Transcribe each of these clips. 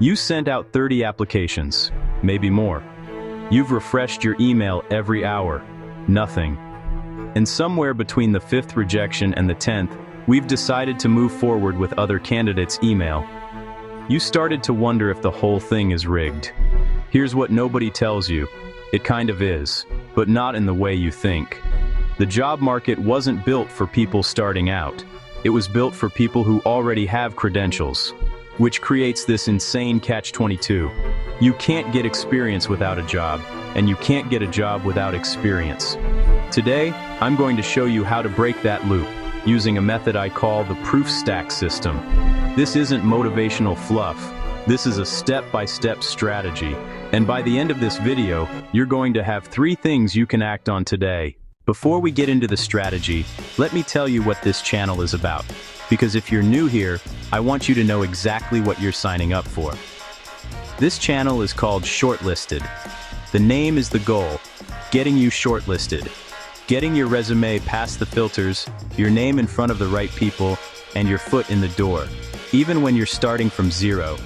You sent out 30 applications, maybe more. You've refreshed your email every hour. Nothing. And somewhere between the 5th rejection and the 10th, we've decided to move forward with other candidates' email. You started to wonder if the whole thing is rigged. Here's what nobody tells you. It kind of is, but not in the way you think. The job market wasn't built for people starting out. It was built for people who already have credentials, which creates this insane catch-22. You can't get experience without a job, and you can't get a job without experience. Today, I'm going to show you how to break that loop, using a method I call the proof stack system. This isn't motivational fluff. This is a step-by-step strategy, and by the end of this video, you're going to have 3 things you can act on today. Before we get into the strategy, let me tell you what this channel is about, because if you're new here, I want you to know exactly what you're signing up for. This channel is called Shortlisted. The name is the goal, getting you shortlisted, getting your resume past the filters, your name in front of the right people, and your foot in the door, even when you're starting from zero.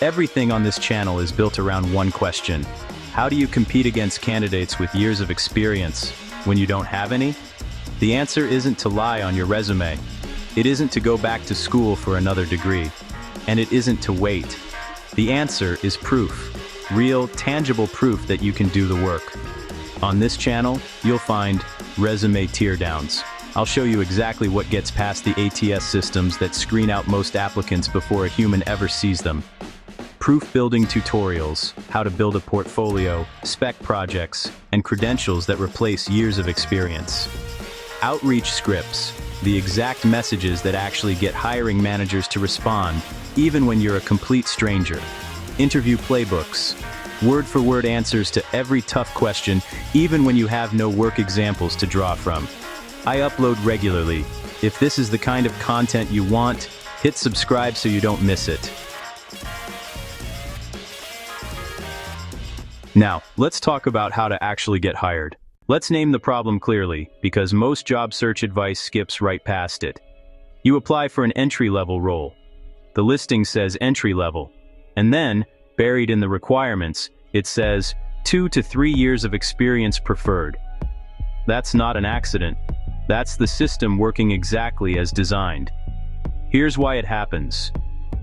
Everything on this channel is built around one question. How do you compete against candidates with years of experience when you don't have any? The answer isn't to lie on your resume. It isn't to go back to school for another degree. And it isn't to wait. The answer is proof. Real, tangible proof that you can do the work. On this channel, you'll find resume teardowns. I'll show you exactly what gets past the ATS systems that screen out most applicants before a human ever sees them. Proof-building tutorials, how to build a portfolio, spec projects, and credentials that replace years of experience. Outreach scripts, the exact messages that actually get hiring managers to respond, even when you're a complete stranger. Interview playbooks, word-for-word answers to every tough question, even when you have no work examples to draw from. I upload regularly. If this is the kind of content you want, hit subscribe so you don't miss it. Now, let's talk about how to actually get hired. Let's name the problem clearly, because most job search advice skips right past it. You apply for an entry-level role. The listing says entry-level. And then, buried in the requirements, it says 2 to 3 years of experience preferred. That's not an accident. That's the system working exactly as designed. Here's why it happens.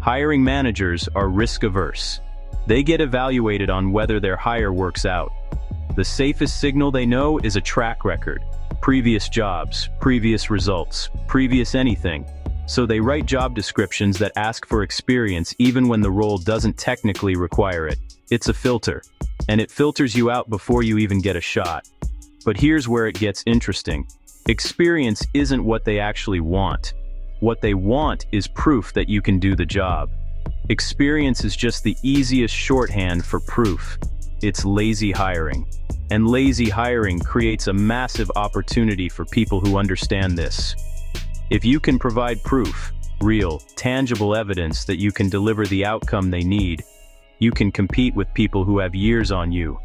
Hiring managers are risk-averse. They get evaluated on whether their hire works out. The safest signal they know is a track record. Previous jobs, previous results, previous anything. So they write job descriptions that ask for experience even when the role doesn't technically require it. It's a filter. And it filters you out before you even get a shot. But here's where it gets interesting. Experience isn't what they actually want. What they want is proof that you can do the job. Experience is just the easiest shorthand for proof. It's lazy hiring. And lazy hiring creates a massive opportunity for people who understand this. If you can provide proof, real, tangible evidence that you can deliver the outcome they need, you can compete with people who have years on you.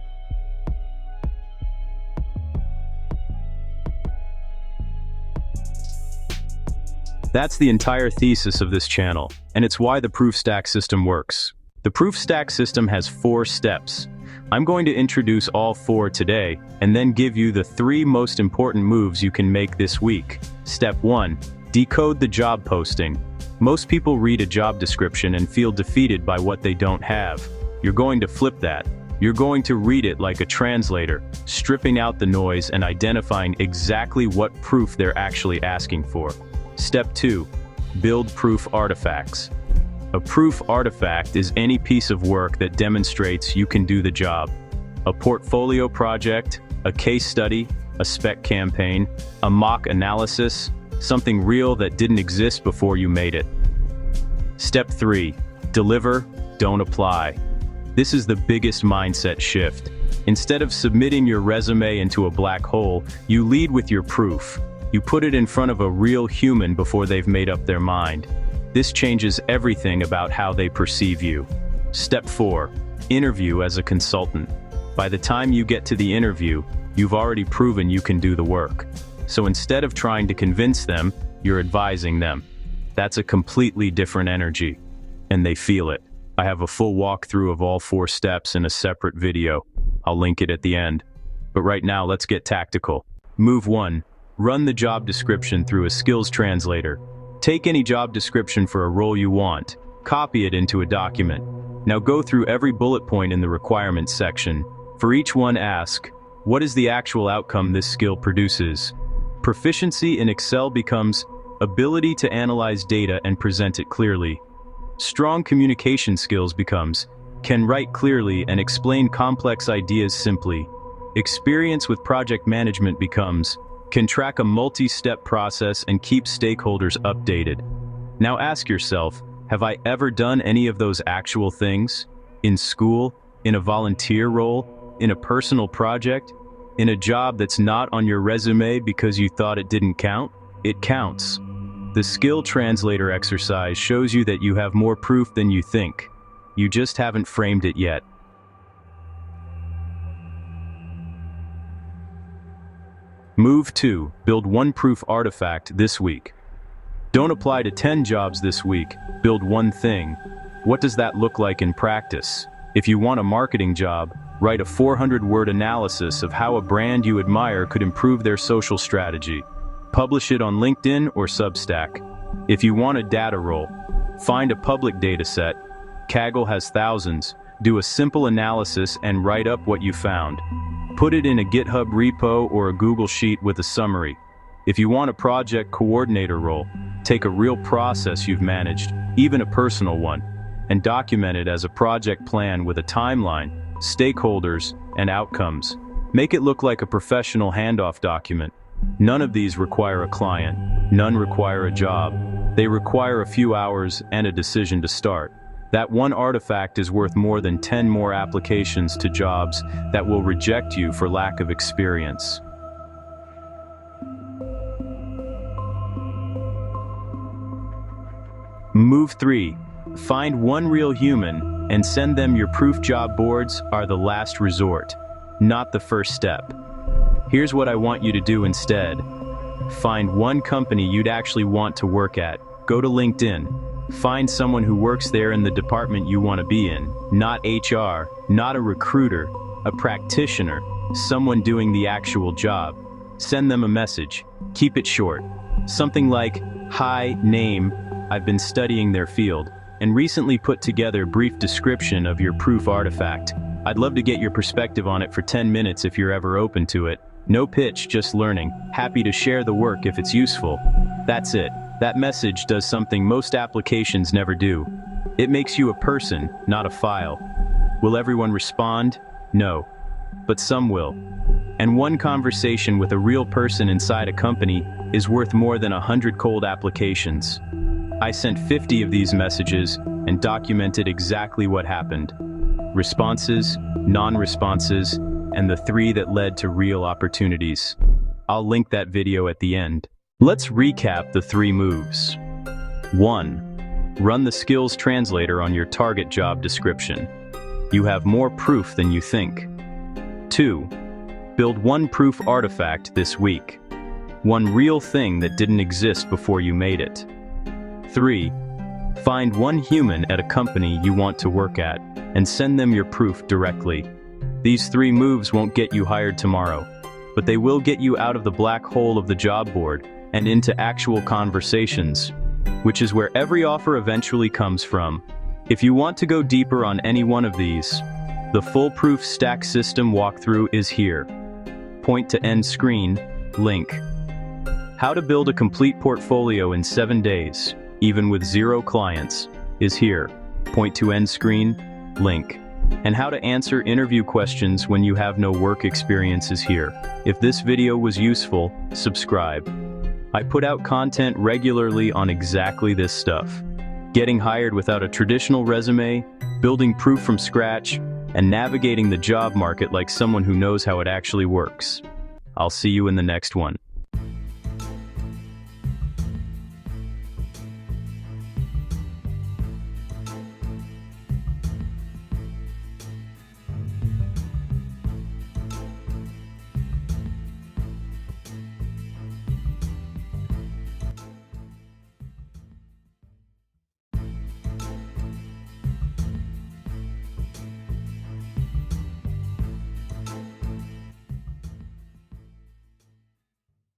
That's the entire thesis of this channel, and it's why the proof stack system works. The proof stack system has 4 steps. I'm going to introduce all 4 today, and then give you the 3 most important moves you can make this week. Step 1. Decode the job posting. Most people read a job description and feel defeated by what they don't have. You're going to flip that. You're going to read it like a translator, stripping out the noise and identifying exactly what proof they're actually asking for. Step 2. Build proof artifacts. A proof artifact is any piece of work that demonstrates you can do the job. A portfolio project, a case study, a spec campaign, a mock analysis, something real that didn't exist before you made it. Step 3. Deliver, don't apply. This is the biggest mindset shift. Instead of submitting your resume into a black hole, you lead with your proof. You put it in front of a real human before they've made up their mind. This changes everything about how they perceive you. Step 4. Interview as a consultant. By the time you get to the interview, you've already proven you can do the work. So instead of trying to convince them, you're advising them. That's a completely different energy. And they feel it. I have a full walkthrough of all 4 steps in a separate video. I'll link it at the end. But right now, let's get tactical. Move 1. Run the job description through a skills translator. Take any job description for a role you want, copy it into a document. Now go through every bullet point in the requirements section. For each one, ask, what is the actual outcome this skill produces? Proficiency in Excel becomes ability to analyze data and present it clearly. Strong communication skills becomes can write clearly and explain complex ideas simply. Experience with project management becomes can track a multi-step process and keep stakeholders updated. Now ask yourself, have I ever done any of those actual things? In school? In a volunteer role? In a personal project? In a job that's not on your resume because you thought it didn't count? It counts. The skill translator exercise shows you that you have more proof than you think. You just haven't framed it yet. Move 2. Build 1 proof artifact this week. Don't apply to 10 jobs this week. Build 1 thing. What does that look like in practice? If you want a marketing job, write a 400-word analysis of how a brand you admire could improve their social strategy. Publish it on LinkedIn or Substack. If you want a data role, find a public data set. Kaggle has thousands. Do a simple analysis and write up what you found. Put it in a GitHub repo or a Google Sheet with a summary. If you want a project coordinator role, take a real process you've managed, even a personal one, and document it as a project plan with a timeline, stakeholders, and outcomes. Make it look like a professional handoff document. None of these require a client. None require a job. They require a few hours and a decision to start. That 1 artifact is worth more than 10 more applications to jobs that will reject you for lack of experience. Move 3. Find 1 real human and send them your proof. Job boards are the last resort, not the first step. Here's what I want you to do instead. Find 1 company you'd actually want to work at. Go to LinkedIn. Find someone who works there in the department you want to be in. Not HR, not a recruiter, a practitioner, someone doing the actual job. Send them a message. Keep it short. Something like, hi, name, I've been studying their field, and recently put together a brief description of your proof artifact. I'd love to get your perspective on it for 10 minutes if you're ever open to it. No pitch, just learning. Happy to share the work if it's useful. That's it. That message does something most applications never do. It makes you a person, not a file. Will everyone respond? No. But some will. And 1 conversation with a real person inside a company is worth more than 100 cold applications. I sent 50 of these messages and documented exactly what happened. Responses, non-responses, and the 3 that led to real opportunities. I'll link that video at the end. Let's recap the 3 moves. 1. Run the skills translator on your target job description. You have more proof than you think. 2. Build 1 proof artifact this week. 1 real thing that didn't exist before you made it. 3. Find 1 human at a company you want to work at and send them your proof directly. These 3 moves won't get you hired tomorrow, but they will get you out of the black hole of the job board and into actual conversations, which is where every offer eventually comes from. If you want to go deeper on any one of these, the foolproof stack system walkthrough is here. Point to end screen, link. How to build a complete portfolio in 7 days, even with 0 clients, is here. Point to end screen, link. And how to answer interview questions when you have no work experience is here. If this video was useful, subscribe. I put out content regularly on exactly this stuff. Getting hired without a traditional resume, building proof from scratch, and navigating the job market like someone who knows how it actually works. I'll see you in the next one.